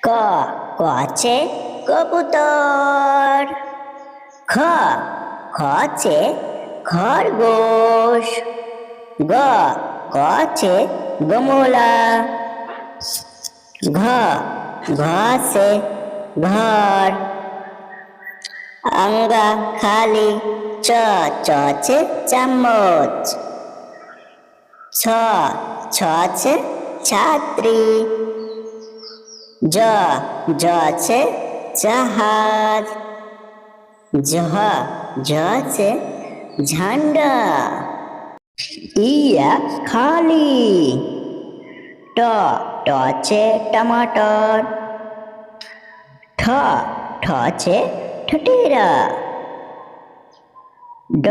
ক আছে কবুতর। খ আছে খরগোশ। গ আছে গমলা। ঘ আছে ঘর। আঙ্গা খালি। চ আছে চামচ। ছ আছে ছাত্রী। জ আছে জাহাজ। ঝ আছে ঝান্ডা। ইয়া খালি। ট আছে টমাটর। ঠ আছে ঠটেরা। ড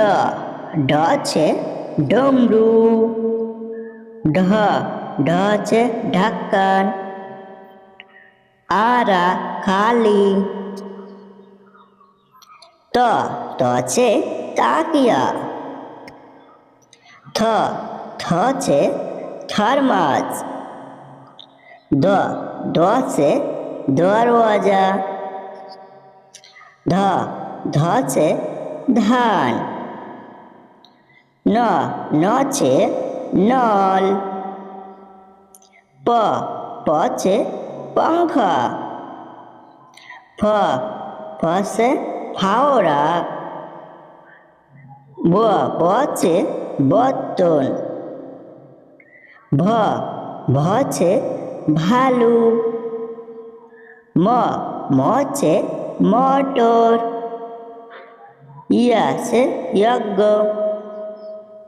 আছে ডমরু। ঢ আছে ঢাক্কান। আরা খালি। ত আছে তাকিয়া। থ আছে থার্মাস। দ আছে দরওয়াজা। ধ আছে ধান। ন আছে নল। প আছে पंखा। फ আছে ফাওড়া। ব আছে বর্তন। ভ আছে ভালু। ম আছে মোটর। ই আছে যজ্ঞ।